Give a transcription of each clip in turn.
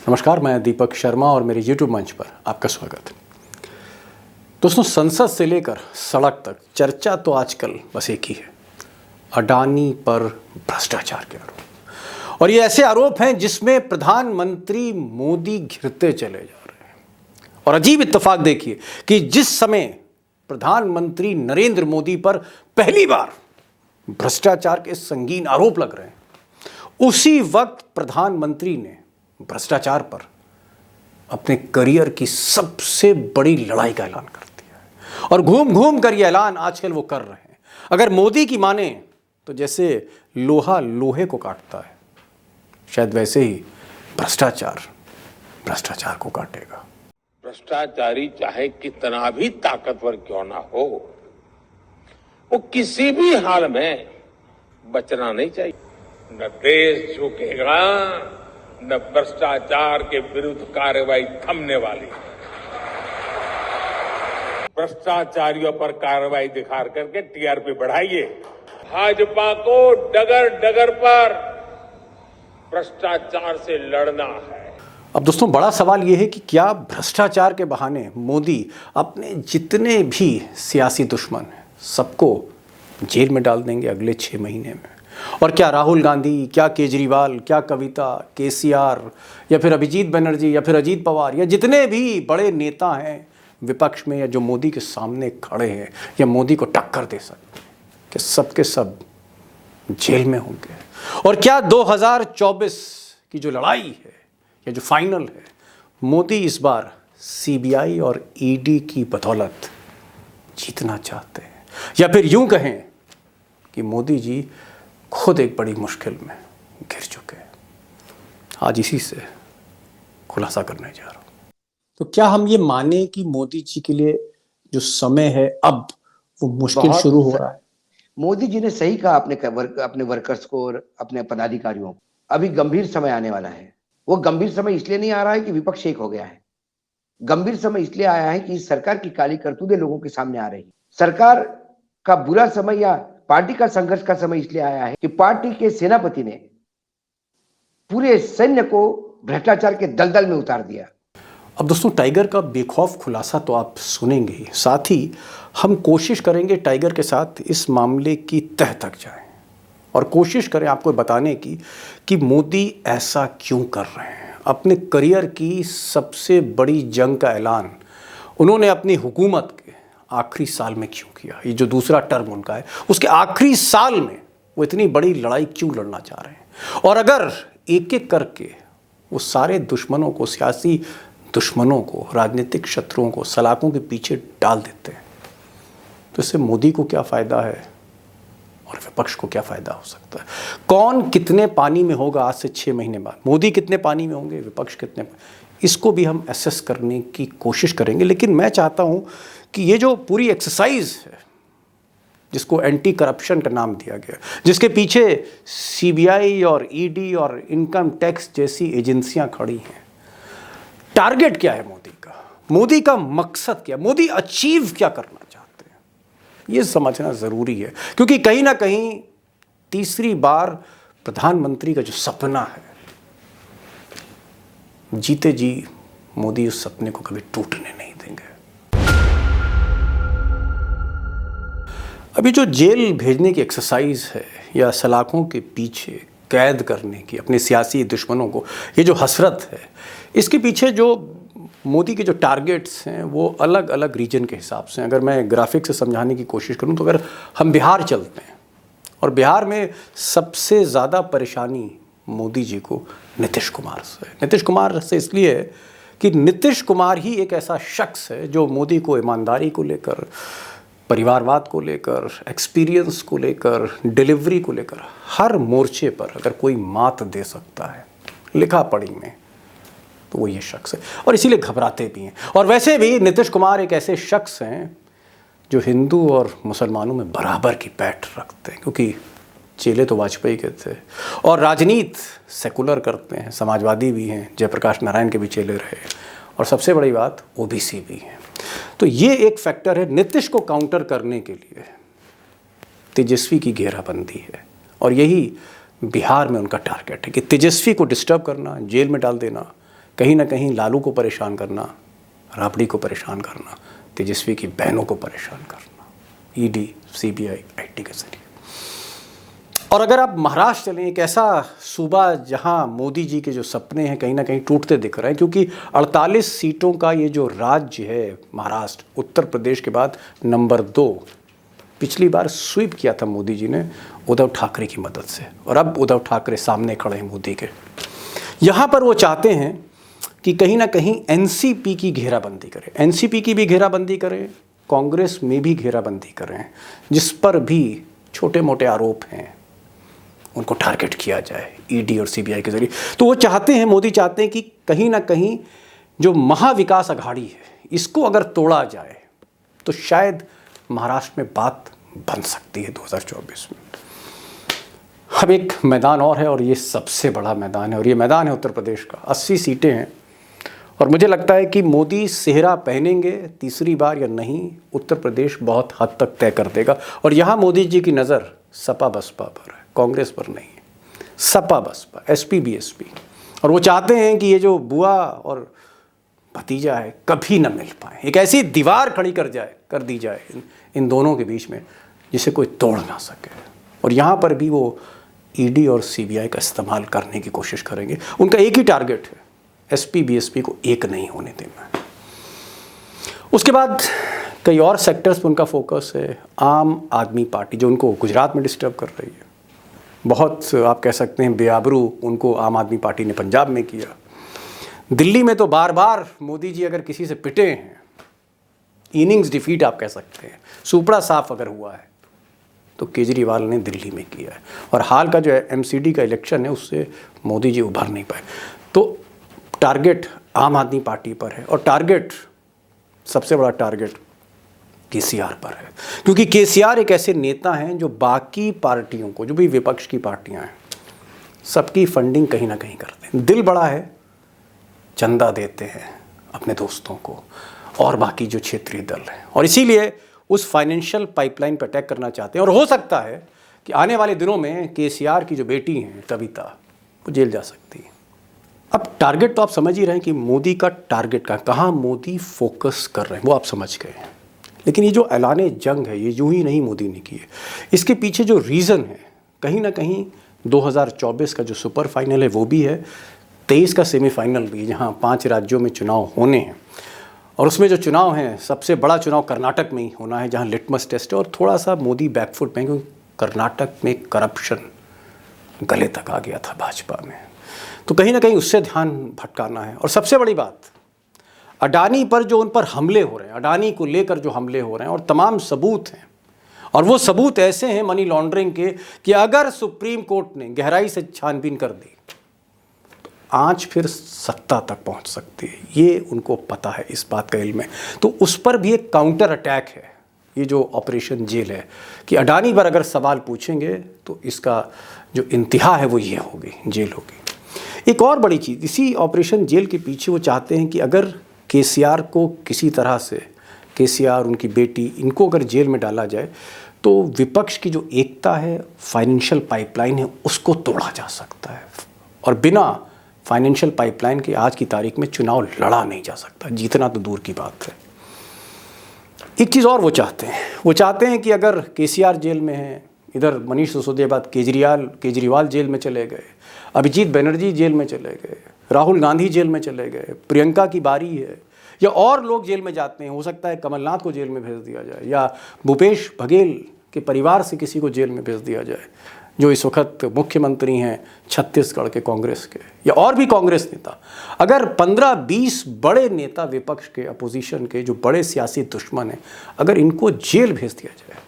नमस्कार, मैं दीपक शर्मा और मेरे YouTube मंच पर आपका स्वागत है। दोस्तों, संसद से लेकर सड़क तक चर्चा तो आजकल बस एक ही है, अडानी पर भ्रष्टाचार के आरोप। और ये ऐसे आरोप हैं जिसमें प्रधानमंत्री मोदी घिरते चले जा रहे हैं। और अजीब इत्तेफाक देखिए कि जिस समय प्रधानमंत्री नरेंद्र मोदी पर पहली बार भ्रष्टाचार के संगीन आरोप लग रहे हैं, उसी वक्त प्रधानमंत्री ने भ्रष्टाचार पर अपने करियर की सबसे बड़ी लड़ाई का ऐलान कर दिया है। और घूम घूम कर यह ऐलान आजकल वो कर रहे हैं। अगर मोदी की माने तो जैसे लोहा लोहे को काटता है, शायद वैसे ही भ्रष्टाचार को काटेगा। भ्रष्टाचारी चाहे कितना भी ताकतवर क्यों ना हो, वो किसी भी हाल में बचना नहीं चाहिए। न देश झुकेगा, न भ्रष्टाचार के विरुद्ध कार्रवाई थमने वाली। भ्रष्टाचारियों पर कार्रवाई दिखा करके टीआरपी बढ़ाइए। भाजपा को डगर डगर पर भ्रष्टाचार से लड़ना है। अब दोस्तों, बड़ा सवाल यह है कि क्या भ्रष्टाचार के बहाने मोदी अपने जितने भी सियासी दुश्मन हैं सबको जेल में डाल देंगे अगले 6 महीने में? और क्या राहुल गांधी, क्या केजरीवाल, क्या कविता, केसीआर या फिर अभिजीत बनर्जी या फिर अजीत पवार या जितने भी बड़े नेता हैं विपक्ष में या जो मोदी के सामने खड़े हैं या मोदी को टक्कर दे सकते हैं, कि सबके सब जेल में होंगे? और क्या 2024 की जो लड़ाई है या जो फाइनल है, मोदी इस बार सीबीआई और ईडी की बदौलत जीतना चाहते हैं? या फिर यूं कहें कि मोदी जी खुद एक बड़ी मुश्किल में घिर चुके हैं? आज इसी से खुलासा करने जा रहा हूं। तो क्या हम ये माने कि मोदी जी के लिए जो समय है अब वो मुश्किल शुरू हो रहा है? मोदी जी ने सही कहा अपने वर्कर्स को और अपने पदाधिकारियों को। अभी गंभीर समय आने वाला है। वो गंभीर समय इसलिए नहीं आ रहा है कि विपक्ष एक हो गया है। गंभीर समय इसलिए आया है कि सरकार की काली करतूतें लोगों के सामने आ रही है। सरकार का बुरा समय या पार्टी का संघर्ष का समय इसलिए आया है कि पार्टी के सेनापति ने पूरे सैन्य को भ्रष्टाचार के दलदल में उतार दिया। अब दोस्तों, टाइगर का बेखौफ खुलासा तो आप सुनेंगे ही, साथ ही हम कोशिश करेंगे टाइगर के साथ इस मामले की तह तक जाएं और कोशिश करें आपको बताने की कि मोदी ऐसा क्यों कर रहे हैं। अपने करियर की सबसे बड़ी जंग का ऐलान उन्होंने अपनी हुकूमत के आखिरी साल में क्यों किया? ये जो दूसरा टर्म उनका है, उसके आखिरी साल में वो इतनी बड़ी लड़ाई क्यों लड़ना चाह रहे हैं? और अगर एक एक करके वो सारे दुश्मनों को, सियासी दुश्मनों को, राजनीतिक शत्रुओं को सलाखों के पीछे डाल देते हैं, तो इससे मोदी को क्या फ़ायदा है और विपक्ष को क्या फ़ायदा हो सकता है? कौन कितने पानी में होगा आज से 6 महीने बाद? मोदी कितने पानी में होंगे, विपक्ष कितने? इसको भी हम एसेस करने की कोशिश करेंगे। लेकिन मैं चाहता हूँ कि ये जो पूरी एक्सरसाइज है, जिसको एंटी करप्शन का नाम दिया गया, जिसके पीछे सीबीआई और ईडी और इनकम टैक्स जैसी एजेंसियां खड़ी हैं, टारगेट क्या है मोदी का? मोदी का मकसद क्या? मोदी अचीव क्या करना चाहते हैं? ये समझना ज़रूरी है, क्योंकि कहीं ना कहीं तीसरी बार प्रधानमंत्री का जो सपना है, जीते जी मोदी उस सपने को कभी टूटने नहीं देंगे। अभी जो जेल भेजने की एक्सरसाइज है या सलाखों के पीछे कैद करने की अपने सियासी दुश्मनों को, ये जो हसरत है, इसके पीछे जो मोदी के जो टारगेट्स हैं वो अलग अलग रीजन के हिसाब से। अगर मैं ग्राफिक से समझाने की कोशिश करूं तो अगर हम बिहार चलते हैं, और बिहार में सबसे ज़्यादा परेशानी मोदी जी को नीतीश कुमार से। नीतीश कुमार से इसलिए कि नीतीश कुमार ही एक ऐसा शख्स है जो मोदी को ईमानदारी को लेकर, परिवारवाद को लेकर, एक्सपीरियंस को लेकर, डिलीवरी को लेकर हर मोर्चे पर अगर कोई मात दे सकता है लिखा पढ़ी में, तो वो ये शख्स है। और इसीलिए घबराते भी हैं। और वैसे भी नीतीश कुमार एक ऐसे शख्स हैं जो हिंदू और मुसलमानों में बराबर की पैठ रखते हैं, क्योंकि चेले तो वाजपेयी के थे और राजनीति सेकुलर करते हैं, समाजवादी भी हैं, जयप्रकाश नारायण के भी चेले रहे, और सबसे बड़ी बात ओबीसी भी हैं। तो ये एक फैक्टर है। नीतीश को काउंटर करने के लिए तेजस्वी की घेराबंदी है, और यही बिहार में उनका टारगेट है कि तेजस्वी को डिस्टर्ब करना, जेल में डाल देना, कहीं ना कहीं लालू को परेशान करना, राबड़ी को परेशान करना, तेजस्वी की बहनों को परेशान करना, ईडी, सीबीआई, आईटी के जरिए। और अगर आप महाराष्ट्र चलें, एक ऐसा सूबा जहां मोदी जी के जो सपने हैं कहीं ना कहीं टूटते दिख रहे हैं, क्योंकि 48 सीटों का ये जो राज्य है महाराष्ट्र, उत्तर प्रदेश के बाद नंबर 2, पिछली बार स्वीप किया था मोदी जी ने उद्धव ठाकरे की मदद से, और अब उद्धव ठाकरे सामने खड़े हैं मोदी के। यहाँ पर वो चाहते हैं कि कहीं ना कहीं एनसीपी की घेराबंदी करें, एनसीपी की भी घेराबंदी करें, कांग्रेस में भी घेराबंदी करें, जिस पर भी छोटे मोटे आरोप हैं उनको टारगेट किया जाए ईडी और सीबीआई के जरिए। तो वो चाहते हैं, मोदी चाहते हैं कि कहीं ना कहीं जो महाविकास अघाड़ी है इसको अगर तोड़ा जाए तो शायद महाराष्ट्र में बात बन सकती है 2024 में। अब एक मैदान और है, और ये सबसे बड़ा मैदान है, और ये मैदान है उत्तर प्रदेश का। 80 सीटें हैं, और मुझे लगता है कि मोदी सेहरा पहनेंगे तीसरी बार या नहीं, उत्तर प्रदेश बहुत हद तक तय कर देगा। और यहाँ मोदी जी की नज़र सपा बसपा पर है, कांग्रेस पर नहीं है। सपा बसपा, एसपी बीएसपी, और वो चाहते हैं कि ये जो बुआ और भतीजा है कभी न मिल पाए, एक ऐसी दीवार खड़ी कर दी जाए इन दोनों के बीच में जिसे कोई तोड़ ना सके। और यहाँ पर भी वो ईडी और सीबीआई का इस्तेमाल करने की कोशिश करेंगे। उनका एक ही टारगेट है, एसपी बीएसपी को एक नहीं होने देना। उसके बाद कई और सेक्टर्स पर उनका फोकस है। आम आदमी पार्टी जो उनको गुजरात में डिस्टर्ब कर रही है, बहुत आप कह सकते हैं बेआबरू उनको आम आदमी पार्टी ने पंजाब में किया। दिल्ली में तो बार बार मोदी जी अगर किसी से पिटे हैं, इनिंग्स डिफीट आप कह सकते हैं, सुपड़ा साफ अगर हुआ है तो केजरीवाल ने दिल्ली में किया है। और हाल का जो एमसीडी का इलेक्शन है उससे मोदी जी उभर नहीं पाए। तो टारगेट आम आदमी पार्टी पर है, और टारगेट, सबसे बड़ा टारगेट केसीआर पर है, क्योंकि केसीआर एक ऐसे नेता हैं जो बाकी पार्टियों को, जो भी विपक्ष की पार्टियां हैं, सबकी फंडिंग कहीं ना कहीं करते हैं। दिल बड़ा है, चंदा देते हैं अपने दोस्तों को और बाकी जो क्षेत्रीय दल हैं, और इसीलिए उस फाइनेंशियल पाइपलाइन पर अटैक करना चाहते हैं। और हो सकता है कि आने वाले दिनों में केसीआर की जो बेटी हैं कविता, वो जेल जा सकती है। अब टारगेट तो आप समझ ही रहे हैं कि मोदी का टारगेट कहाँ मोदी फोकस कर रहे हैं, वो आप समझ गए हैं। लेकिन ये जो ऐलाने जंग है, ये यूं ही नहीं मोदी ने की है। इसके पीछे जो रीज़न है, कहीं ना कहीं 2024 का जो सुपर फाइनल है वो भी है, 23 का सेमीफाइनल भी, जहां 5 राज्यों में चुनाव होने हैं। और उसमें जो चुनाव हैं, सबसे बड़ा चुनाव कर्नाटक में ही होना है, जहां लिटमस टेस्ट है। और थोड़ा सा मोदी बैकफुट में, क्योंकि कर्नाटक में करप्शन गले तक आ गया था भाजपा में, तो कहीं ना कहीं उससे ध्यान भटकाना है। और सबसे बड़ी बात, अडानी पर जो उन पर हमले हो रहे हैं, अडानी को लेकर जो हमले हो रहे हैं, और तमाम सबूत हैं, और वो सबूत ऐसे हैं मनी लॉन्ड्रिंग के कि अगर सुप्रीम कोर्ट ने गहराई से छानबीन कर दी तो आंच फिर सत्ता तक पहुंच सकती है। ये उनको पता है, इस बात का इल्म है। तो उस पर भी एक काउंटर अटैक है, ये जो ऑपरेशन जेल है, कि अडानी पर अगर सवाल पूछेंगे तो इसका जो इंतहा है वो ये होगी, जेल होगी। एक और बड़ी चीज़, इसी ऑपरेशन जेल के पीछे वो चाहते हैं कि अगर केसीआर को किसी तरह से, केसीआर, उनकी बेटी, इनको अगर जेल में डाला जाए तो विपक्ष की जो एकता है, फाइनेंशियल पाइपलाइन है, उसको तोड़ा जा सकता है। और बिना फाइनेंशियल पाइपलाइन के आज की तारीख में चुनाव लड़ा नहीं जा सकता, जीतना तो दूर की बात है। एक चीज़ और वो चाहते हैं कि अगर केसीआर जेल में है, इधर मनीष सिसोदिया बाद केजरीवाल जेल में चले गए, अभिजीत बनर्जी जेल में चले गए, राहुल गांधी जेल में चले गए, प्रियंका की बारी है, या और लोग जेल में जाते हैं, हो सकता है कमलनाथ को जेल में भेज दिया जाए, या भूपेश बघेल के परिवार से किसी को जेल में भेज दिया जाए, जो इस वक्त मुख्यमंत्री हैं छत्तीसगढ़ के कांग्रेस के, या और भी कांग्रेस नेता। अगर 15-20 बड़े नेता विपक्ष के, अपोजिशन के, जो बड़े सियासी दुश्मन हैं, अगर इनको जेल भेज दिया जाए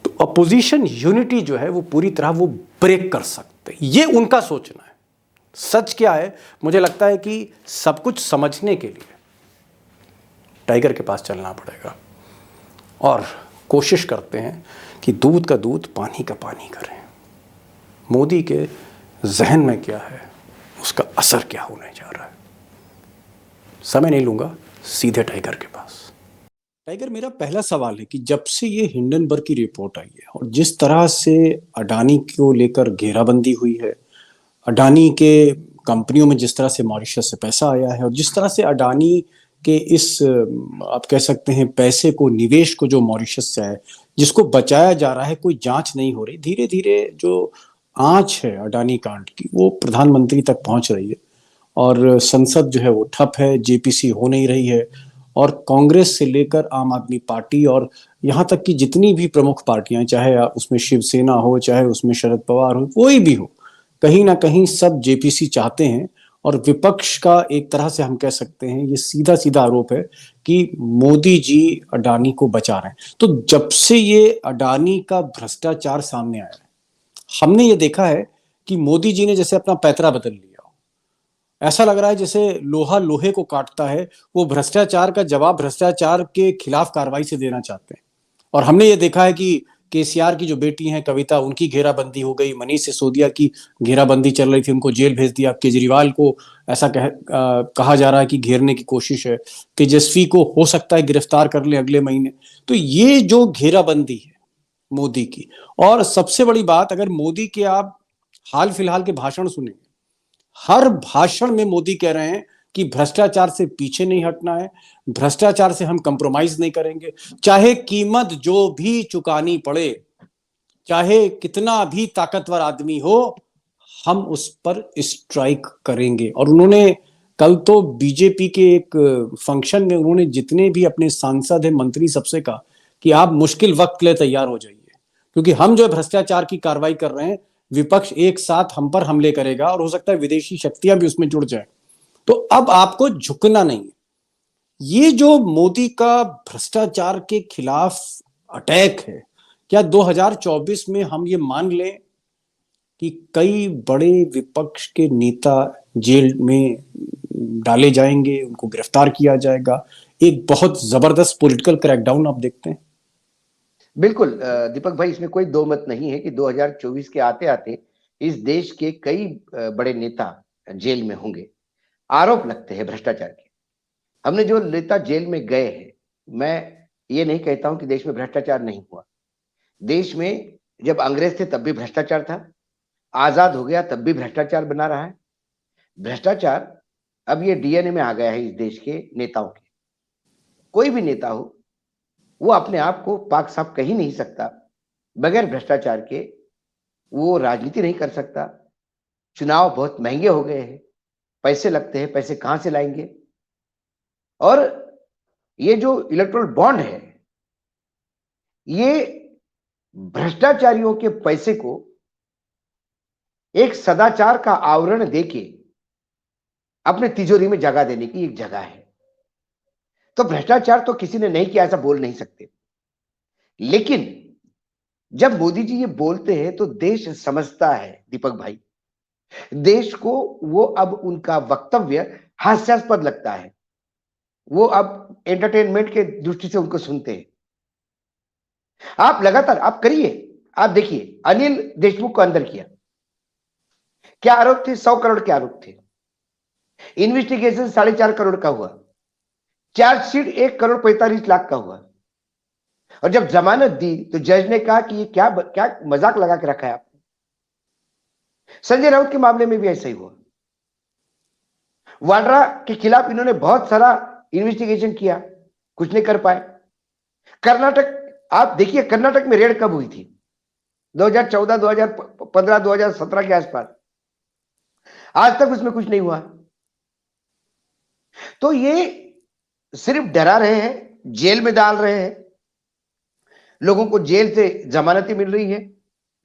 तो अपोजिशन यूनिटी जो है वो पूरी तरह वो ब्रेक कर सकते। ये उनका सोचना है। सच क्या है, मुझे लगता है कि सब कुछ समझने के लिए टाइगर के पास चलना पड़ेगा, और कोशिश करते हैं कि दूध का दूध, पानी का पानी करें। मोदी के जहन में क्या है, उसका असर क्या होने जा रहा है। समय नहीं लूंगा, सीधे टाइगर के पास। टाइगर, मेरा पहला सवाल है कि जब से ये हिंडनबर्ग की रिपोर्ट आई है और जिस तरह से अडानी को लेकर घेराबंदी हुई है, अडानी के कंपनियों में जिस तरह से मॉरिशस से पैसा आया है और जिस तरह से अडानी के इस आप कह सकते हैं पैसे को, निवेश को जो मॉरिशस से है, जिसको बचाया जा रहा है, कोई जांच नहीं हो रही। धीरे धीरे जो आंच है अडानी कांड की वो प्रधानमंत्री तक पहुंच रही है और संसद जो है वो ठप है, जेपीसी हो नहीं रही है और कांग्रेस से लेकर आम आदमी पार्टी और यहाँ तक कि जितनी भी प्रमुख पार्टियां, चाहे उसमें शिवसेना हो, चाहे उसमें शरद पवार हो, कोई भी हो, कहीं ना कहीं सब जेपीसी चाहते हैं। और विपक्ष का एक तरह से हम कह सकते हैं ये सीधा सीधा आरोप है कि मोदी जी अडानी को बचा रहे हैं। तो जब से ये अडानी का भ्रष्टाचार सामने आया है, हमने ये देखा है कि मोदी जी ने जैसे अपना पैतरा बदल लिया। ऐसा लग रहा है जैसे लोहा लोहे को काटता है, वो भ्रष्टाचार का जवाब भ्रष्टाचार के खिलाफ कार्रवाई से देना चाहते हैं। और हमने ये देखा है कि केसीआर की जो बेटी हैं कविता, उनकी घेराबंदी हो गई, मनीष सिसोदिया की घेराबंदी चल रही थी, उनको जेल भेज दिया। केजरीवाल को ऐसा कहा जा रहा है कि घेरने की कोशिश है। तेजस्वी को हो सकता है गिरफ्तार कर ले अगले महीने। तो ये जो घेराबंदी है मोदी की, और सबसे बड़ी बात, अगर मोदी के आप हाल फिलहाल के भाषण सुने, हर भाषण में मोदी कह रहे हैं कि भ्रष्टाचार से पीछे नहीं हटना है, भ्रष्टाचार से हम कंप्रोमाइज नहीं करेंगे, चाहे कीमत जो भी चुकानी पड़े, चाहे कितना भी ताकतवर आदमी हो, हम उस पर स्ट्राइक करेंगे। और उन्होंने कल तो बीजेपी के एक फंक्शन में उन्होंने जितने भी अपने सांसद हैं, मंत्री, सबसे कहा कि आप मुश्किल वक्त के लिए तैयार हो जाइए, क्योंकि हम जो भ्रष्टाचार की कार्रवाई कर रहे हैं, विपक्ष एक साथ हम पर हमले करेगा और हो सकता है विदेशी शक्तियां भी उसमें जुड़ जाए। तो अब आपको झुकना नहीं है। ये जो मोदी का भ्रष्टाचार के खिलाफ अटैक है, क्या 2024 में हम ये मान लें कि कई बड़े विपक्ष के नेता जेल में डाले जाएंगे, उनको गिरफ्तार किया जाएगा, एक बहुत जबरदस्त पॉलिटिकल क्रैकडाउन आप देखते हैं? बिल्कुल दीपक भाई, इसमें कोई दो मत नहीं है कि 2024 के आते आते इस देश के कई बड़े नेता जेल में होंगे। आरोप लगते हैं भ्रष्टाचार के। हमने जो नेता जेल में गए हैं, मैं ये नहीं कहता हूं कि देश में भ्रष्टाचार नहीं हुआ। देश में जब अंग्रेज थे तब भी भ्रष्टाचार था, आजाद हो गया तब भी भ्रष्टाचार बना रहा है। भ्रष्टाचार अब ये डीएनए में आ गया है इस देश के नेताओं के। कोई भी नेता हो, वो अपने आप को पाक साफ कह ही नहीं सकता, बगैर भ्रष्टाचार के वो राजनीति नहीं कर सकता। चुनाव बहुत महंगे हो गए हैं, पैसे लगते हैं, पैसे कहां से लाएंगे? और ये जो इलेक्टोरल बॉन्ड है, ये भ्रष्टाचारियों के पैसे को एक सदाचार का आवरण देके अपने तिजोरी में जगह देने की एक जगह है। तो भ्रष्टाचार तो किसी ने नहीं किया ऐसा बोल नहीं सकते। लेकिन जब मोदी जी ये बोलते हैं तो देश समझता है दीपक भाई, देश को वो अब उनका वक्तव्य हास्यास्पद लगता है। वो अब एंटरटेनमेंट के दृष्टि से उनको सुनते हैं। आप लगातार आप करिए, आप देखिए, अनिल देशमुख को अंदर किया, क्या आरोप थे? 100 करोड़ के आरोप थे। इन्वेस्टिगेशन 4.5 करोड़ का हुआ, चार्जशीट 1 करोड़ 45 लाख का हुआ। और जब जमानत दी तो जज ने कहा कि ये क्या मजाक लगा के रखा है आपने। संजय राउत के मामले में भी ऐसा ही हुआ। वाड्रा के खिलाफ इन्होंने बहुत सारा इन्वेस्टिगेशन किया, कुछ नहीं कर पाए। कर्नाटक, आप देखिए कर्नाटक में रेड कब हुई थी? 2014, 2015, 2017 के आसपास। आज तक उसमें कुछ नहीं हुआ। तो ये सिर्फ डरा रहे हैं, जेल में डाल रहे हैं, लोगों को जेल से जमानतें मिल रही है,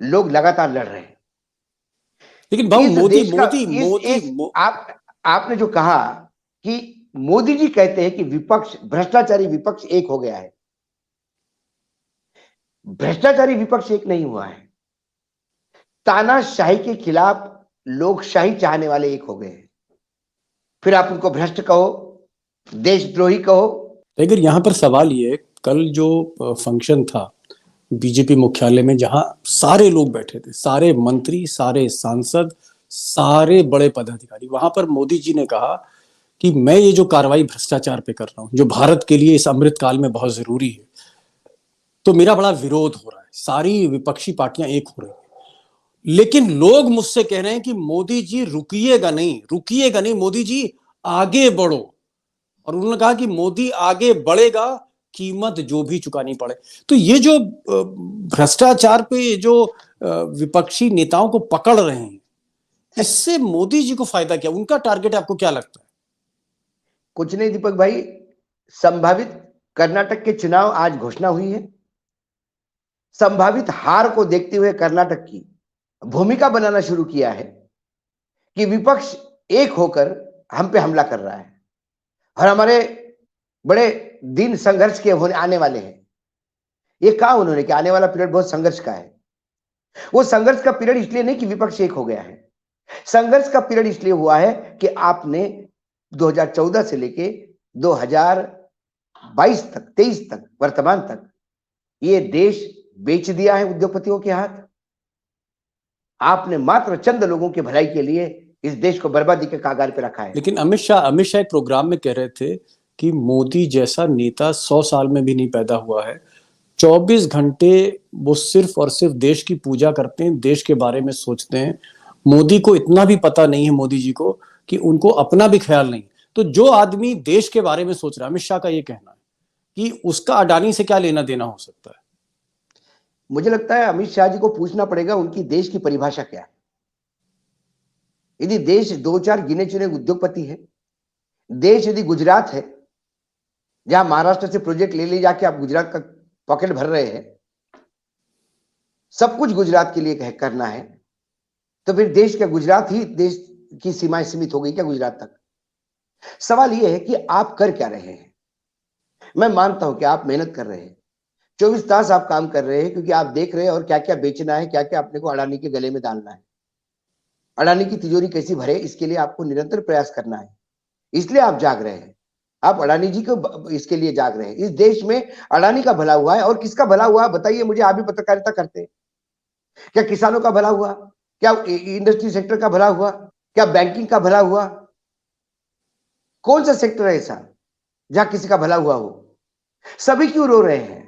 लोग लगातार लड़ रहे हैं। लेकिन भाऊ मोदी आपने जो कहा कि मोदी जी कहते हैं कि विपक्ष, भ्रष्टाचारी विपक्ष एक हो गया है। भ्रष्टाचारी विपक्ष एक नहीं हुआ है। तानाशाही के खिलाफ लोकशाही चाहने वाले एक हो गए हैं। फिर आप उनको भ्रष्ट कहो, देशद्रोही कहो। अगर यहां पर सवाल ये, कल जो फंक्शन था बीजेपी मुख्यालय में, जहां सारे लोग बैठे थे, सारे मंत्री, सारे सांसद, सारे बड़े पदाधिकारी, वहां पर मोदी जी ने कहा कि मैं ये जो कार्रवाई भ्रष्टाचार पे कर रहा हूं, जो भारत के लिए इस अमृत काल में बहुत जरूरी है, तो मेरा बड़ा विरोध हो रहा है, सारी विपक्षी पार्टियां एक हो रही है। लेकिन लोग मुझसे कह रहे हैं कि मोदी जी रुकिएगा नहीं मोदी जी आगे बढ़ो। और उन्होंने कहा कि मोदी आगे बढ़ेगा, कीमत जो भी चुकानी पड़े। तो ये जो भ्रष्टाचार पे जो विपक्षी नेताओं को पकड़ रहे हैं, इससे मोदी जी को फायदा क्या, उनका टारगेट आपको क्या लगता है? कुछ नहीं दीपक भाई, संभावित कर्नाटक के चुनाव आज घोषणा हुई है। संभावित हार को देखते हुए कर्नाटक की भूमिका बनाना शुरू किया है कि विपक्ष एक होकर हम पे हमला कर रहा है और हमारे बड़े दिन संघर्ष के होने आने वाले हैं। ये कहा उन्होंने कि आने वाला पीरियड बहुत संघर्ष का है। वो संघर्ष का पीरियड इसलिए नहीं कि विपक्ष एक हो गया है, संघर्ष का पीरियड इसलिए हुआ है कि आपने 2014 से लेके 2022 तक 23 तक वर्तमान तक ये देश बेच दिया है उद्योगपतियों के हाथ। आपने मात्र चंद लोगों की भलाई के लिए इस देश को बर्बादी के कागार पे रखा है। लेकिन अमित शाह एक प्रोग्राम में कह रहे थे कि मोदी जैसा नेता 100 साल में भी नहीं पैदा हुआ है। 24 घंटे वो सिर्फ और सिर्फ देश की पूजा करते हैं, देश के बारे में सोचते हैं। मोदी को इतना भी पता नहीं है, मोदी जी को, कि उनको अपना भी ख्याल नहीं। तो जो आदमी देश के बारे में सोच रहा है, अमित शाह का ये कहना है कि उसका अडानी से क्या लेना देना हो सकता है। मुझे लगता है अमित शाह जी को पूछना पड़ेगा उनकी देश की परिभाषा क्या है। यदि देश 2-4 गिने चुने उद्योगपति है, देश यदि गुजरात है जहां महाराष्ट्र से प्रोजेक्ट ले जाके आप गुजरात का पॉकेट भर रहे हैं, सब कुछ गुजरात के लिए करना है, तो फिर देश का गुजरात ही देश की सीमाएं सीमित हो गई क्या गुजरात तक? सवाल यह है कि आप कर क्या रहे हैं। मैं मानता हूं कि आप मेहनत कर रहे हैं, 24 तास आप काम कर रहे हैं, क्योंकि आप देख रहे हैं और क्या क्या बेचना है, क्या क्या अपने को अडानी के गले में डालना है, अडानी की तिजोरी कैसी भरे, इसके लिए आपको निरंतर प्रयास करना है। इसलिए आप जाग रहे हैं, आप अडानी जी को इसके लिए जाग रहे हैं। इस देश में अडानी का भला हुआ है, और किसका भला हुआ बताइए मुझे। आप भी पत्रकारिता करते हैं, क्या किसानों का भला हुआ, क्या इंडस्ट्री सेक्टर का भला हुआ, क्या बैंकिंग का भला हुआ? कौन सा सेक्टर है ऐसा जहां किसी का भला हुआ हो? सभी क्यों रो रहे हैं,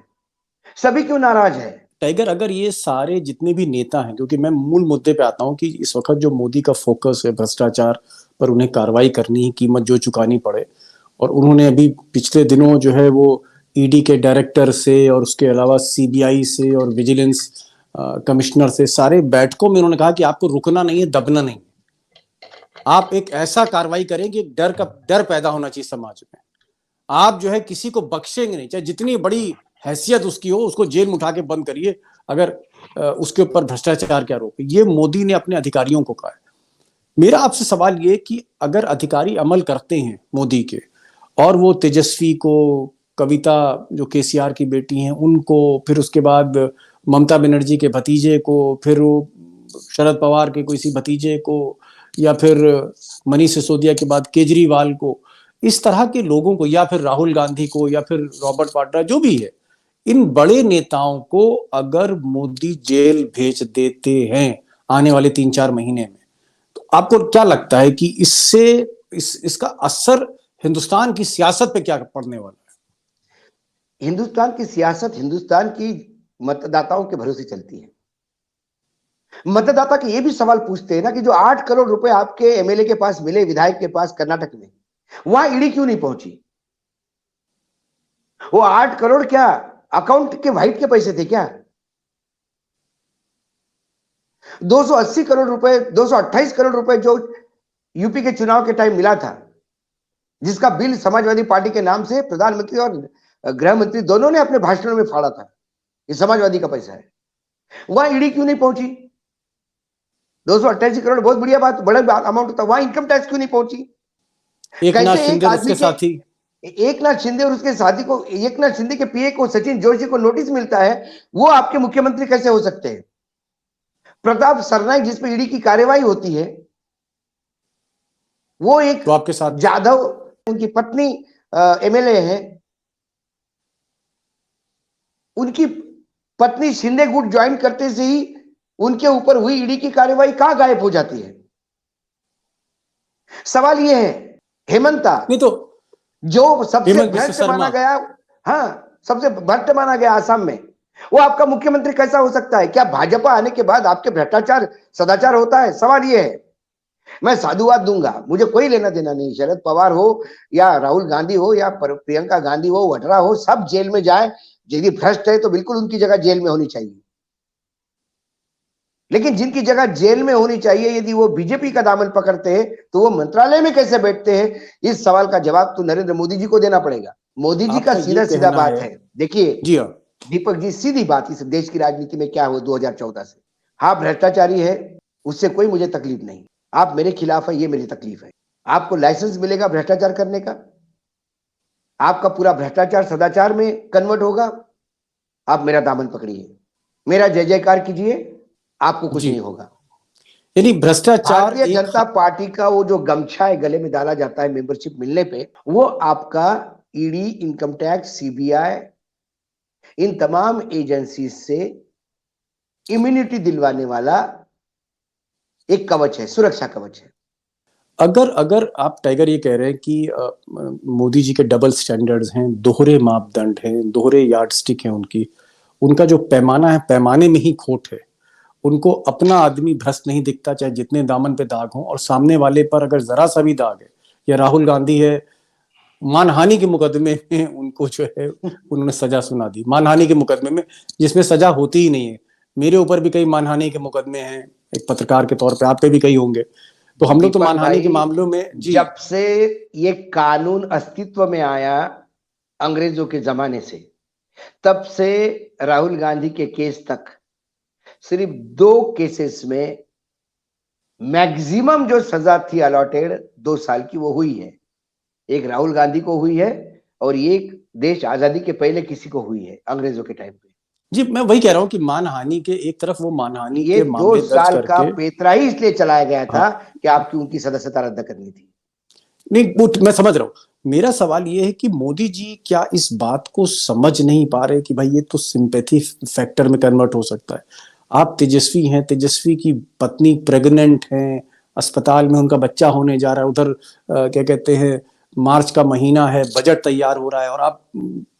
सभी क्यों नाराज है? टाइगर, अगर ये सारे जितने भी नेता हैं, क्योंकि मैं मूल मुद्दे पे आता हूं कि इस वक्त जो मोदी का फोकस है भ्रष्टाचार पर, उन्हें कार्रवाई करनी है, कीमत जो चुकानी पड़े। और उन्होंने अभी पिछले दिनों जो है वो ईडी के डायरेक्टर से और उसके अलावा सीबीआई से और विजिलेंस कमिश्नर से सारे बैठकों में उन्होंने कहा कि आपको रुकना नहीं है, दबना नहीं, आप एक ऐसा कार्रवाई करें कि डर पैदा होना चाहिए समाज में। आप जो है किसी को बख्शेंगे नहीं, चाहे जितनी बड़ी हैसियत उसकी हो, उसको जेल में उठा के बंद करिए अगर उसके ऊपर भ्रष्टाचार के आरोप है। ये मोदी ने अपने अधिकारियों को कहा है। मेरा आपसे सवाल ये कि अगर अधिकारी अमल करते हैं मोदी के, और वो तेजस्वी को, कविता जो केसीआर की बेटी हैं उनको, फिर उसके बाद ममता बनर्जी के भतीजे को, फिर वो शरद पवार के किसी भतीजे को, या फिर मनीष सिसोदिया के बाद केजरीवाल को, इस तरह के लोगों को, या फिर राहुल गांधी को, या फिर रॉबर्ट वाड्रा, जो भी है, इन बड़े नेताओं को अगर मोदी जेल भेज देते हैं आने वाले 3-4 महीने में, तो आपको क्या लगता है कि इससे इसका असर हिंदुस्तान की सियासत पे क्या पड़ने वाला है? हिंदुस्तान की सियासत हिंदुस्तान की मतदाताओं के भरोसे चलती है। मतदाता के ये भी सवाल पूछते हैं ना कि जो 8 करोड़ रुपए आपके एमएलए के पास मिले, विधायक के पास कर्नाटक में, वहां ईडी क्यों नहीं पहुंची? वो 8 करोड़ क्या अकाउंट के व्हाइट के पैसे थे क्या? 280 करोड़ रुपए, 228 करोड़ रुपए जो यूपी के चुनाव के टाइम मिला था, जिसका बिल समाजवादी पार्टी के नाम से प्रधानमंत्री और गृह मंत्री दोनों ने अपने भाषणों में फाड़ा था, ये समाजवादी का पैसा है। वहां ईडी क्यों नहीं पहुंची? 288 करोड़ बहुत बढ़िया बात, बड़ा अमाउंट था, वहां इनकम टैक्स क्यों नहीं पहुंची? एकनाथ शिंदे और उसके साथी, एकनाथ शिंदे और उसके साथी को, एकनाथ शिंदे के पीए को, सचिन जोशी को नोटिस मिलता है, वो आपके मुख्यमंत्री कैसे हो सकते हैं? प्रताप सरनाइक जिस पर ईडी की कार्यवाही होती है, वो एक तो आपके साथ जाधव, उनकी पत्नी एमएलए है, उनकी पत्नी शिंदे गुट ज्वाइन करते से ही उनके ऊपर हुई ईडी की कार्यवाही कहां गायब हो जाती है? सवाल यह है, हेमंता नहीं तो जो सबसे भ्रष्ट माना गया, हाँ सबसे भ्रष्ट माना गया आसाम में, वो आपका मुख्यमंत्री कैसा हो सकता है? क्या भाजपा आने के बाद आपके भ्रष्टाचार सदाचार होता है? सवाल ये है। मैं साधुवाद दूंगा, मुझे कोई लेना देना नहीं। शरद पवार हो या राहुल गांधी हो या प्रियंका गांधी हो, वड्रा हो, सब जेल में जाए। यदि भ्रष्ट है तो बिल्कुल उनकी जगह जेल में होनी चाहिए। लेकिन जिनकी जगह जेल में होनी चाहिए, यदि वो बीजेपी का दामन पकड़ते हैं तो वो मंत्रालय में कैसे बैठते हैं? इस सवाल का जवाब तो नरेंद्र मोदी जी को देना पड़ेगा। मोदी जी का आपका ये सीधा सीधा कहना बात है। देखिए जी हाँ, दीपक जी, सीधी बात, इस देश की राजनीति में क्या हो 2014 से। हाँ भ्रष्टाचारी है, उससे कोई मुझे तकलीफ नहीं। आप मेरे खिलाफ है, ये मेरी तकलीफ है। आपको लाइसेंस मिलेगा भ्रष्टाचार करने का, आपका पूरा भ्रष्टाचार सदाचार में कन्वर्ट होगा, आप मेरा दामन पकड़िए, मेरा जय जयकार कीजिए, आपको कुछ जी। नहीं होगा। यानी भ्रष्टाचार भारतीय एक जनता पार्टी का वो जो गमछा है गले में डाला जाता है मेंबरशिप मिलने पे, वो आपका ईडी, इनकम टैक्स, सीबीआई, इन तमाम एजेंसी से इम्यूनिटी दिलवाने वाला एक कवच है, सुरक्षा कवच है। अगर अगर आप टाइगर ये कह रहे हैं कि मोदी जी के डबल स्टैंडर्ड्स हैं, दोहरे मापदंड हैं, दोहरे यार्डस्टिक हैं उनकी, उनका जो पैमाना है पैमाने में ही खोट है। उनको अपना आदमी भ्रष्ट नहीं दिखता, चाहे जितने दामन पे दाग हो, और सामने वाले पर अगर जरा सा भी दाग है, या राहुल गांधी है, मानहानि के मुकदमे में उनको जो है उन्होंने सजा सुना दी, मानहानि के मुकदमे में, जिसमें सजा होती ही नहीं है। मेरे ऊपर भी कई मानहानि के मुकदमे हैं, एक पत्रकार के तौर पे आप पे भी कई होंगे। तो हम लोग तो दीपक मानहानि के भाई, मामलों में जी। जब से ये कानून अस्तित्व में आया अंग्रेजों के जमाने से, तब से राहुल गांधी के केस तक सिर्फ 2 केसेस में मैक्सिमम जो सजा थी अलॉटेड 2 साल की, वो हुई है। एक राहुल गांधी को हुई है और एक देश आजादी के पहले किसी को हुई है, अंग्रेजों के टाइम पे। जी, मैं वही कह रहा हूँ कि मानहानि के एक तरफ वो मानहानि ये के 2 मामले दर्ज साल का करके, पेतरा ही इसलिए चलाया गया हाँ, था कि आपकी उनकी सदस्यता रद्द करनी थी। नहीं वो मैं समझ रहा हूँ। मेरा सवाल ये है कि मोदी जी क्या इस बात को समझ नहीं पा रहे कि भाई ये तो सिंपैथी फैक्टर में कन्वर्ट हो सकता है। आप तेजस्वी हैं, तेजस्वी की पत्नी प्रेग्नेंट हैं, अस्पताल में उनका बच्चा होने जा रहा है, उधर क्या कहते हैं, मार्च का महीना है, बजट तैयार हो रहा है, और आप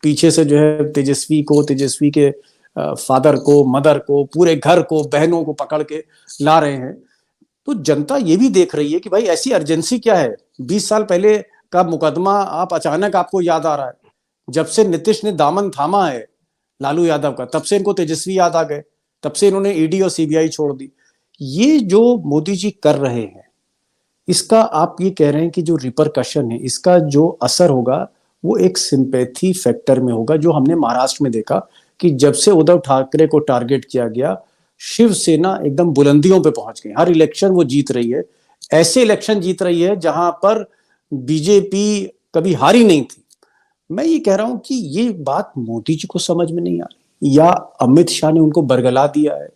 पीछे से जो है तेजस्वी को, तेजस्वी के फादर को, मदर को, पूरे घर को, बहनों को पकड़ के ला रहे हैं। तो जनता ये भी देख रही है कि भाई ऐसी अर्जेंसी क्या है? 20 साल पहले का मुकदमा आप अचानक आपको याद आ रहा है। जब से नीतीश ने दामन थामा है लालू यादव का, तब से इनको तेजस्वी याद आ गए, तब से इन्होंने ईडी और सीबीआई छोड़ दी। ये जो मोदी जी कर रहे हैं, इसका आप ये कह रहे हैं कि जो रिपरकशन है, इसका जो असर होगा वो एक सिंपैथी फैक्टर में होगा, जो हमने महाराष्ट्र में देखा कि जब से उद्धव ठाकरे को टारगेट किया गया, शिवसेना एकदम बुलंदियों पे पहुंच गई। हर इलेक्शन वो जीत रही है, ऐसे इलेक्शन जीत रही है जहां पर बीजेपी कभी हारी नहीं थी। मैं ये कह रहा हूं कि ये बात मोदी जी को समझ में नहीं आ रही, या अमित शाह ने उनको बरगला दिया है,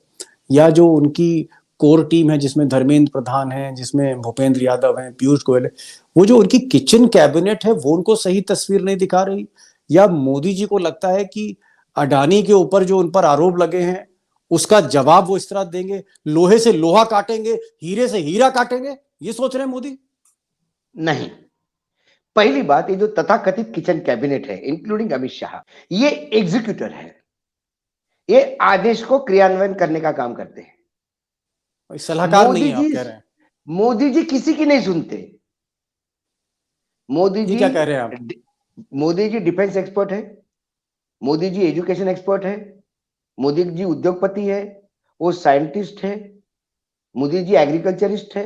या जो उनकी कोर टीम है जिसमें धर्मेंद्र प्रधान है, जिसमें भूपेंद्र यादव है, पीयूष गोयल है, वो जो उनकी किचन कैबिनेट है वो उनको सही तस्वीर नहीं दिखा रही, या मोदी जी को लगता है कि अडानी के ऊपर जो उन पर आरोप लगे हैं उसका जवाब वो इस तरह देंगे, लोहे से लोहा काटेंगे, हीरे से हीरा काटेंगे, ये सोच रहे हैं मोदी? नहीं, पहली बात, ये जो तथाकथित किचन कैबिनेट है इंक्लूडिंग अमित शाह, ये एग्जीक्यूटर है। ये आदेश को क्रियान्वयन करने का काम करते हैं। सलाहकार नहीं मोदी है जी आप कह रहे हैं? मोदी जी किसी की नहीं सुनते। मोदी ये जी क्या कह रहे हैं आप? मोदी जी डिफेंस एक्सपर्ट है, मोदी जी एजुकेशन एक्सपर्ट है, मोदी जी उद्योगपति है, वो साइंटिस्ट है, मोदी जी एग्रीकल्चरिस्ट है,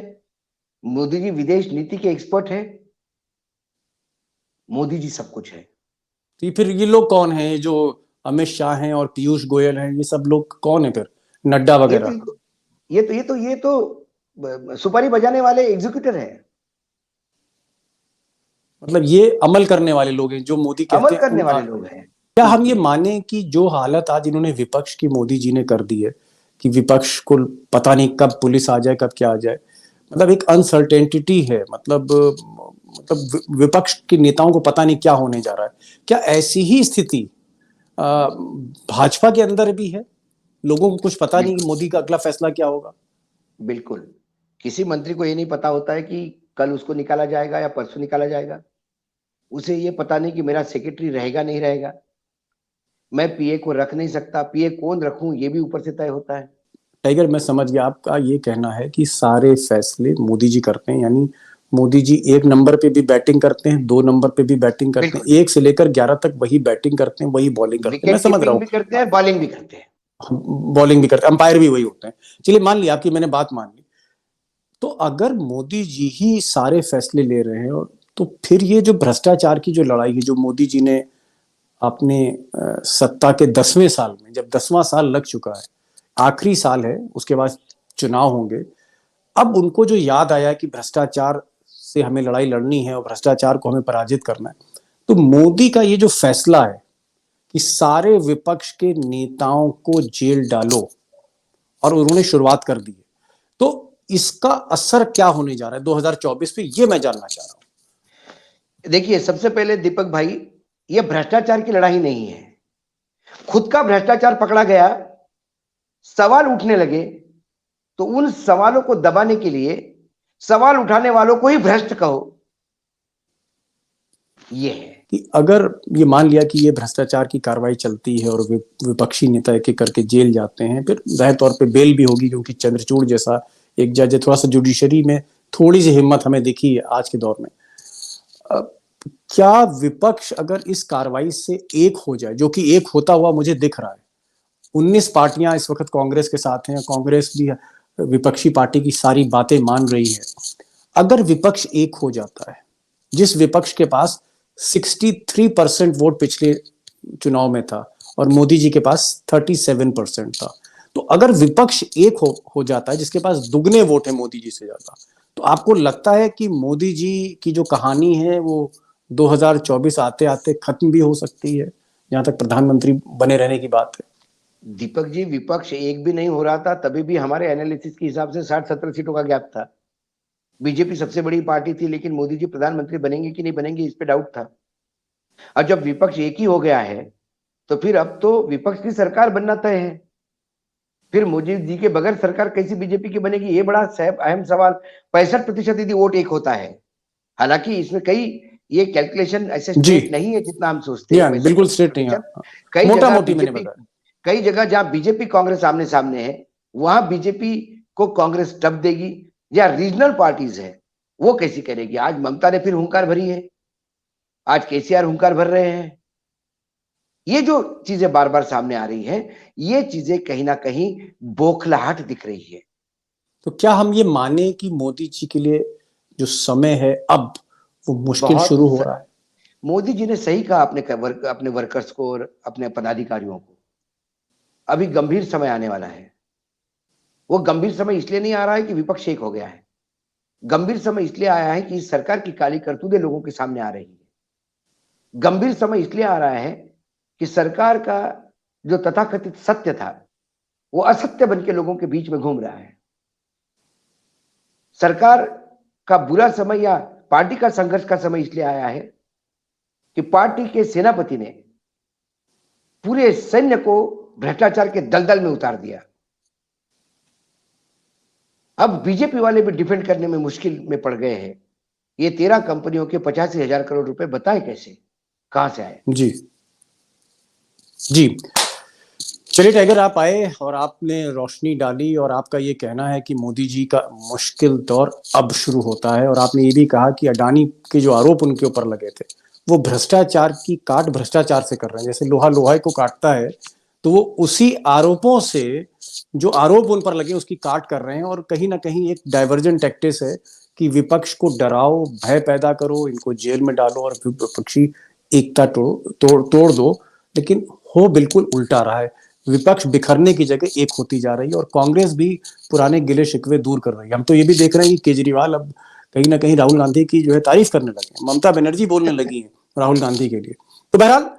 मोदी जी विदेश नीति के एक्सपर्ट है, मोदी जी सब कुछ है। तो फिर ये लोग कौन हैं? ये जो अमित शाह हैं और पीयूष गोयल हैं, ये सब लोग कौन है फिर? नड्डा ये वगैरह? तो ये तो सुपारी बजाने वाले एग्जीक्यूटर है, मतलब ये अमल करने वाले लोग हैं जो मोदी कहते अमल हैं करने वाले लोग हैं। क्या हम ये माने कि जो हालत आज इन्होंने विपक्ष की मोदी जी ने कर दी है, कि विपक्ष को पता नहीं कब पुलिस आ जाए, कब क्या आ जाए, मतलब एक अनसर्टेनिटी है, मतलब विपक्ष के नेताओं को पता नहीं क्या होने जा रहा है। क्या ऐसी ही स्थिति भाजपा के अंदर भी है? लोगों को कुछ पता नहीं कि बिल्कुल, मोदी का अगला फैसला क्या होगा? बिल्कुल। किसी मंत्री को ये नहीं पता होता है कि कल उसको निकाला जाएगा या परसों निकाला जाएगा। उसे ये पता नहीं कि मेरा सेक्रेटरी रहेगा नहीं रहेगा। मैं पीए को रख नहीं सकता, पीए कौन रखूं ये भी ऊपर से तय होता है। टाइगर, मैं समझ गया, आपका ये कहना है कि सारे फैसले मोदी जी करते हैं, यानी मोदी जी 1 नंबर पे भी बैटिंग करते हैं, 2 नंबर पे भी बैटिंग करते हैं, बिल्कुल, 1 से लेकर 11 तक वही बैटिंग करते हैं, वही बॉलिंग करते हैं। मैं विकेट समझ रहा कीपिंग हूँ, भी करते हैं, बॉलिंग भी करते हैं। बॉलिंग भी करते हैं, अंपायर भी वही होते हैं। चलिए, मान लिया, आपकी मैंने बात मान ली। तो अगर मोदी जी ही सारे फैसले ले रहे हैं, और तो फिर ये जो भ्रष्टाचार की जो लड़ाई है, जो मोदी जी ने अपने सत्ता के 10वें साल में, जब 10वां साल लग चुका है, आखिरी साल है, उसके बाद चुनाव होंगे, अब उनको जो याद आया कि भ्रष्टाचार से हमें लड़ाई लड़नी है और भ्रष्टाचार को हमें पराजित करना है, तो मोदी का ये जो फैसला है कि सारे विपक्ष के नेताओं को जेल डालो, और उन्होंने शुरुआत कर दी है, तो इसका असर क्या होने जा रहा है 2024 पे, ये मैं जानना चाह रहा हूं। देखिए, सबसे पहले दीपक भाई, ये भ्रष्टाचार की लड़ाई नहीं है। खुद का भ्रष्टाचार पकड़ा गया, सवाल उठने लगे, तो उन सवालों को दबाने के लिए सवाल उठाने वालों को ही भ्रष्ट कहो, ये है। कि अगर ये मान लिया कि ये भ्रष्टाचार की कार्रवाई चलती है और विपक्षी नेता एक एक करके जेल जाते हैं, फिर जाहिर तौर पे बेल भी होगी, क्योंकि चंद्रचूड़ जैसा एक जज है, थोड़ा सा जुडिशरी में थोड़ी सी हिम्मत हमें दिखी है आज के दौर में। क्या विपक्ष अगर इस कार्रवाई से एक हो जाए, जो कि एक होता हुआ मुझे दिख रहा है, 19 पार्टियां इस वक्त कांग्रेस के साथ हैं, कांग्रेस भी विपक्षी पार्टी की सारी बातें मान रही है, अगर विपक्ष एक हो जाता है, जिस विपक्ष के पास 63% वोट पिछले चुनाव में था और मोदी जी के पास 37% था, तो अगर विपक्ष एक हो जाता है, जिसके पास दुगने वोट है मोदी जी से ज्यादा, तो आपको लगता है कि मोदी जी की जो कहानी है वो 2024 आते आते खत्म भी हो सकती है, जहां तक प्रधानमंत्री बने रहने की बात है? दीपक जी, विपक्ष एक भी नहीं हो रहा था तभी भी हमारे एनालिसिस के हिसाब से 60-70 सीटों का गैप था। बीजेपी सबसे बड़ी पार्टी थी, लेकिन मोदी जी प्रधानमंत्री बनेंगे कि नहीं बनेंगे इस पे डाउट था। और जब विपक्ष एक ही हो गया है, तो फिर अब तो विपक्ष की सरकार बनना तय है। फिर मोदी जी के बगैर सरकार कैसी बीजेपी की बनेगी, ये बड़ा अहम सवाल। 65% यदि वोट एक होता है, हालांकि इसमें कई ये कैलकुलेशन ऐसे जी, स्ट्रेट नहीं है जितना हम सोचते हैं। बिल्कुल स्ट्रेट नहीं है, 65% कई मोटा जगह मोटी मैंने बीजेपी, बताया। कई जगह जहां बीजेपी कांग्रेस आमने सामने है, वहां बीजेपी को कांग्रेस टप देगी, या रीजनल पार्टीज है वो कैसी करेगी। आज ममता ने फिर हुंकार भरी है, आज केसीआर हुंकार भर रहे हैं। ये जो चीजें बार बार सामने आ रही हैं, ये चीजें कहीं ना कहीं बौखलाहट दिख रही है। तो क्या हम ये माने कि मोदी जी के लिए जो समय है अब, वो मुश्किल बहुत शुरू हो रहा है? मोदी जी ने सही कहा अपने वर्कर्स को और अपने पदाधिकारियों को, अभी गंभीर समय आने वाला है। वो गंभीर समय इसलिए नहीं आ रहा है कि विपक्ष एक हो गया है, गंभीर समय इसलिए आया है कि सरकार की काली करतूतें लोगों के सामने आ रही है। गंभीर समय इसलिए आ रहा है कि सरकार का जो तथाकथित सत्य था, वो असत्य बन के लोगों के बीच में घूम रहा है। सरकार का बुरा समय या पार्टी का संघर्ष का समय इसलिए आया है कि पार्टी के सेनापति ने पूरे सैन्य को भ्रष्टाचार के दलदल में उतार दिया। अब बीजेपी वाले भी डिफेंड करने में मुश्किल में पड़ गए हैं। ये 13 कंपनियों के 85,000 करोड़ रुपए बताएं कैसे, कहां से आए? जी जी। चलिए टाइगर, आप आए और आपने रोशनी डाली, और आपका ये कहना है कि मोदी जी का मुश्किल दौर अब शुरू होता है, और आपने ये भी कहा कि अडानी के जो आरोप उनके ऊपर लगे थे, वो भ्रष्टाचार की काट भ्रष्टाचार से कर रहे हैं, जैसे लोहा लोहा को काटता है, तो वो उसी आरोपों से, जो आरोप उन पर लगे, उसकी काट कर रहे हैं, और कहीं ना कहीं एक डाइवर्जेंट टैक्टिस है कि विपक्ष को डराओ, भय पैदा करो, इनको जेल में डालो और विपक्षी एकता तोड़ दो। लेकिन हो बिल्कुल उल्टा रहा है, विपक्ष बिखरने की जगह एक होती जा रही है, और कांग्रेस भी पुराने गिले शिकवे दूर कर रही है। हम तो ये भी देख रहे हैं कि केजरीवाल अब कहीं ना कहीं राहुल गांधी की जो है तारीफ करने लगे हैं, ममता बनर्जी बोलने लगी हैं राहुल गांधी के लिए। तो बहरहाल,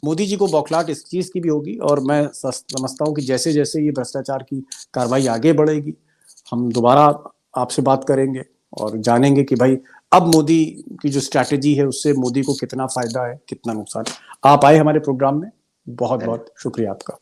मोदी जी को बौखलाहट इस चीज की भी होगी, और मैं समझता हूं कि जैसे जैसे ये भ्रष्टाचार की कार्रवाई आगे बढ़ेगी, हम दोबारा आपसे बात करेंगे और जानेंगे कि भाई अब मोदी की जो स्ट्रैटेजी है उससे मोदी को कितना फायदा है, कितना नुकसान। आप आए हमारे प्रोग्राम में, बहुत बहुत शुक्रिया आपका।